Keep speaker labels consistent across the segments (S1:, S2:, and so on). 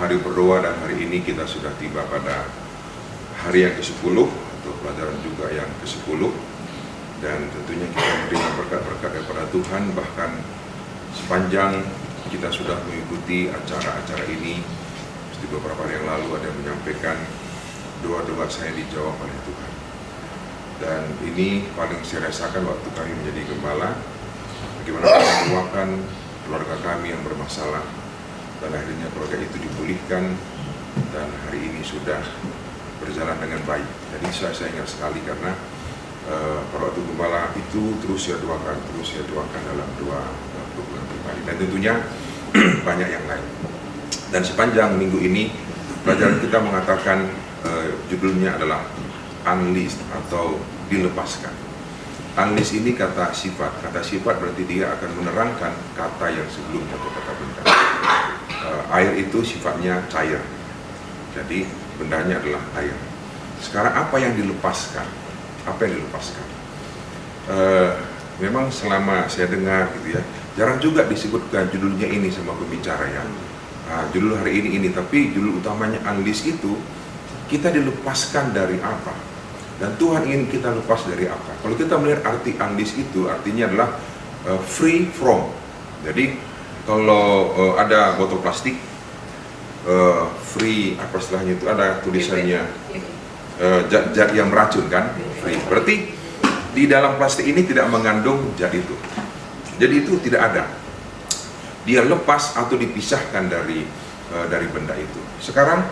S1: hari berdoa, dan hari ini kita sudah tiba pada hari yang ke-10 atau pelajaran juga yang ke-10, dan tentunya kita menerima berkat-berkat daripada Tuhan. Bahkan sepanjang kita sudah mengikuti acara-acara ini, seperti beberapa hari yang lalu ada yang menyampaikan doa-doa saya dijawab oleh Tuhan. Dan ini paling saya rasakan waktu kami menjadi gembala, bagaimana kami mendoakan keluarga kami yang bermasalah, dan akhirnya keluarga itu dipulihkan, dan hari ini sudah berjalan dengan baik. Jadi saya ingat sekali karena pada waktu gembala itu terus saya doakan dalam doa dukungan pribadi, dan tentunya banyak yang lain. Dan sepanjang minggu ini pelajaran kita mengatakan judulnya adalah unleashed atau dilepaskan. Unleashed ini kata sifat berarti dia akan menerangkan kata yang sebelumnya atau kata benda. Air itu sifatnya cair, jadi bendanya adalah air. Sekarang apa yang dilepaskan? Memang selama saya dengar gitu ya, jarang juga disebutkan judulnya ini sama pembicara ya. Judul hari ini, tapi judul utamanya unleashed itu, kita dilepaskan dari apa? Dan Tuhan ingin kita lepas dari apa? Kalau kita melihat arti unleashed itu, artinya adalah free from. Jadi kalau ada botol plastik, free, apa istilahnya itu, ada tulisannya zat yang meracun kan? Free. Berarti di dalam plastik ini tidak mengandung zat itu. Jadi itu tidak ada. Dia lepas atau dipisahkan dari benda itu. Sekarang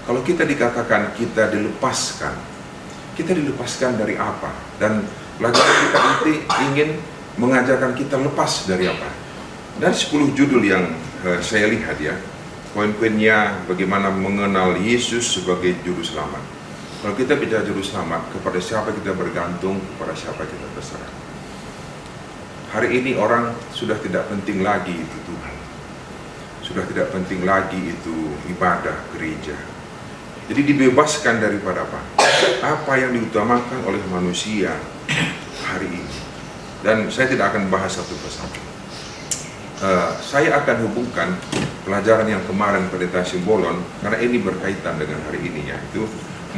S1: kalau kita dikatakan kita dilepaskan dari apa? Dan pelajaran kita itu ingin mengajarkan kita lepas dari apa? Dari 10 judul yang saya lihat ya, poin-poinnya bagaimana mengenal Yesus sebagai juru selamat. Kalau kita bicara juru selamat, kepada siapa kita bergantung, kepada siapa kita berserah. Hari ini orang sudah tidak penting lagi itu Tuhan, sudah tidak penting lagi itu ibadah gereja. Jadi dibebaskan daripada apa? Apa yang diutamakan oleh manusia hari ini. Dan saya tidak akan bahas satu persatu. Saya akan hubungkan pelajaran yang kemarin Pendeta Simbolon, karena ini berkaitan dengan hari ini, yaitu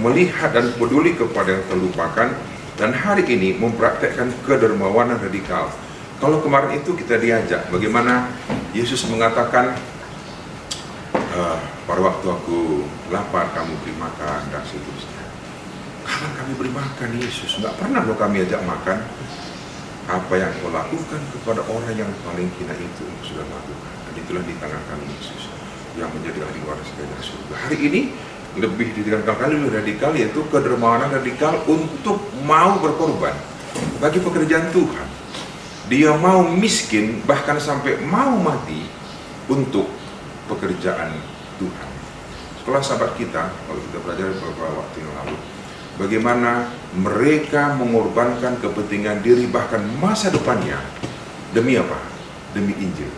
S1: melihat dan peduli kepada yang terlupakan, dan hari ini mempraktekkan kedermawanan radikal. Kalau kemarin itu kita diajak bagaimana Yesus mengatakan, pada waktu aku lapar kamu beri makan, dan seterusnya. Kapan kami beri makan Yesus? Nggak pernah loh kami ajak makan. Apa yang kau lakukan kepada orang yang paling hina itu sudah lakukan, dan itulah di tangan kami Yesus yang menjadi ahli waris kerajaan surga. Hari ini lebih lebih radikal, yaitu kedermawanan radikal untuk mau berkorban bagi pekerjaan Tuhan. Dia mau miskin, bahkan sampai mau mati untuk pekerjaan Tuhan. Sekolah sahabat kita, kalau kita pelajari beberapa waktu yang lalu, bagaimana mereka mengorbankan kepentingan diri, bahkan masa depannya, demi apa? Demi Injil.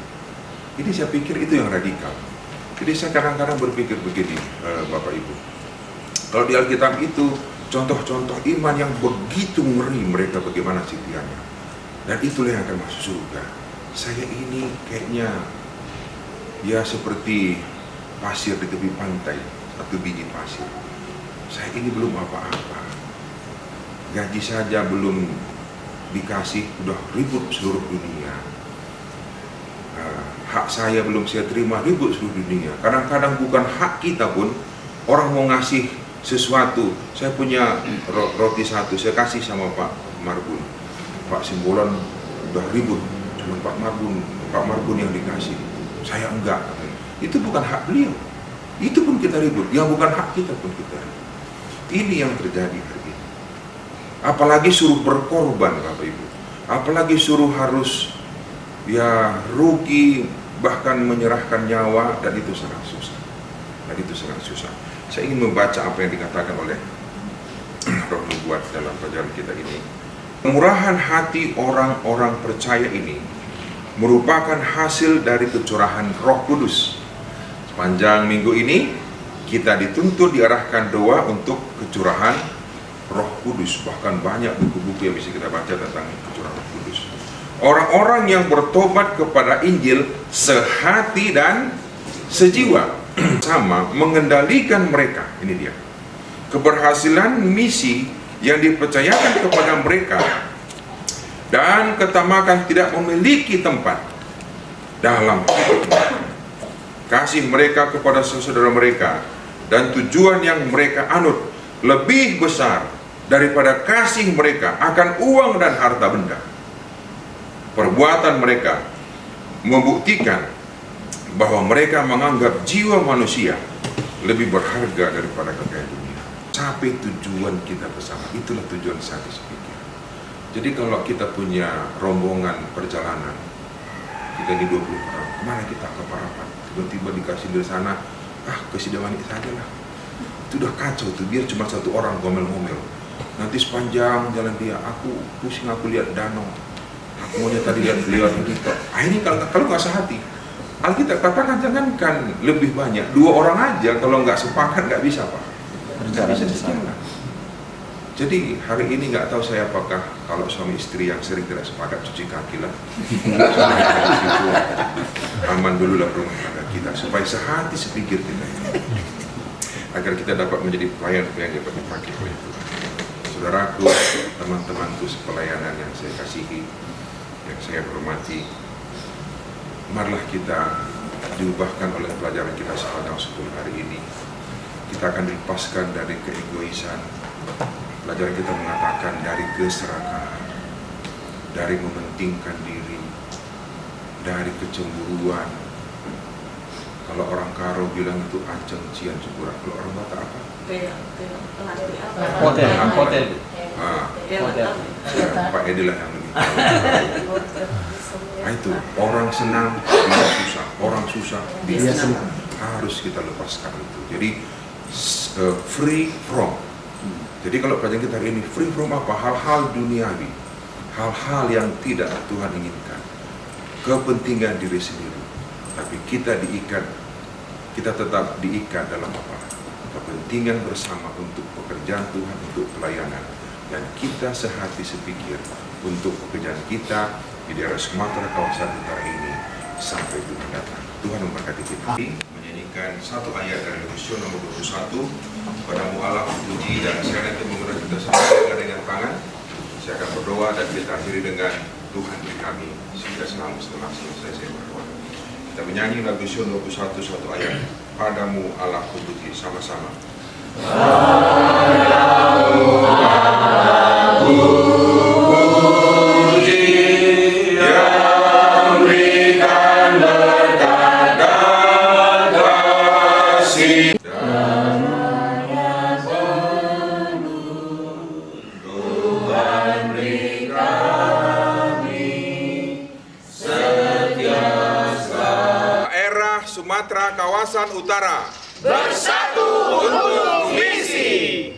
S1: Ini saya pikir itu yang radikal. Jadi saya kadang-kadang berpikir begini, Bapak Ibu, kalau di Alkitab itu contoh-contoh iman yang begitu ngeri, mereka bagaimana setianya, dan itulah yang akan masuk surga. Saya ini kayaknya ya seperti pasir di tepi pantai, satu biji pasir. Saya ini belum apa-apa, gaji saja belum dikasih, udah ribut seluruh dunia. Hak saya belum saya terima, ribut seluruh dunia. Kadang-kadang bukan hak kita pun, orang mau ngasih sesuatu. Saya punya roti satu, saya kasih sama Pak Marbun. Pak Simbolon udah ribut, cuma Pak Marbun yang dikasih. Saya enggak. Itu bukan hak beliau. Itu pun kita ribut. Yang bukan hak kita pun kita ribut. Ini yang terjadi hari ini. Apalagi suruh berkorban, Bapak Ibu. Apalagi suruh harus ya rugi, bahkan menyerahkan nyawa, dan itu sangat susah. Saya ingin membaca apa yang dikatakan oleh Roh Nubuat dalam pelajaran kita ini. Kemurahan hati orang-orang percaya ini merupakan hasil dari kecurahan Roh Kudus. Sepanjang minggu ini kita dituntut diarahkan doa untuk kecurahan Roh Kudus. Bahkan banyak buku-buku yang bisa kita baca tentang kecurahan Roh Kudus. Orang-orang yang bertobat kepada Injil sehati dan sejiwa. sama mengendalikan mereka. Ini dia. Keberhasilan misi yang dipercayakan kepada mereka dan ketamakan tidak memiliki tempat dalam hidup mereka. Kasih mereka kepada saudara mereka dan tujuan yang mereka anut lebih besar daripada kasih mereka akan uang dan harta benda. Perbuatan mereka membuktikan bahwa mereka menganggap jiwa manusia lebih berharga daripada kekayaan dunia. Capai tujuan kita bersama, itulah tujuan saya pikir. Jadi kalau kita punya rombongan perjalanan, kita di 20 orang, kemana kita ke Parapat? Tiba-tiba dikasih dari sana, ke Sidawani saja lah. Itu udah kacau tuh, biar cuma satu orang ngomel-ngomel. Nanti sepanjang jalan dia, aku pusing, aku lihat danau. Aku maunya tadi lihat gitu. Ini kalau nggak sehati, Alkitab katakan jangankan lebih banyak, 2 orang aja kalau nggak sepakat nggak bisa Pak. Nggak bisa sejalan. Jadi hari ini nggak tahu saya apakah kalau suami istri yang sering tidak sepakat cuci kaki lah. Aman dulu lah rumah tangga kita supaya sehati sepikir kita agar kita dapat menjadi pelayan yang dapat dipakai oleh Tuhan. Saudaraku, teman-temanku sepelayanan yang saya kasihi, yang saya hormati, marilah kita diubahkan oleh pelajaran kita sepanjang 10 hari ini. Kita akan dilepaskan dari keegoisan. Pelajaran kita mengatakan dari keserakahan, dari mementingkan diri, dari kecemburuan. Kalau orang Karo bilang itu anceng cian syukuran. Kalau orang Batak apa?
S2: Hotel.
S1: Pak Edilah yang lebih tahu. Itu orang senang dia susah, orang susah dia senang. Harus kita lepaskan itu. Jadi free from. Jadi kalau pelajaran kita hari ini free from apa? Hal-hal duniawi, hal-hal yang tidak Tuhan inginkan, kepentingan diri sendiri. Tapi kita diikat, kita tetap diikat dalam apa? Kepentingan bersama untuk pekerjaan Tuhan, untuk pelayanan. Dan kita sehati sepikir untuk pekerjaan kita di daerah Sumatera kawasan utara ini sampai Tuhan datang. Tuhan memberkati kita. Menyanyikan satu ayat dari Yosua nomor 21, Padamu Allah puji, dan saya nanti mengundang kita semua dengan tangan. Saya akan berdoa dan kita akhiri dengan Tuhan beri kami sehingga setelah selesai saya berdoa. Kita menyanyi lagu Yosua 21 satu ayat. Padamu Allah puji, sama-sama. Padamu Allah puji, yang berikan berkat dan kasih. Sumatera kawasan utara bersatu untuk misi.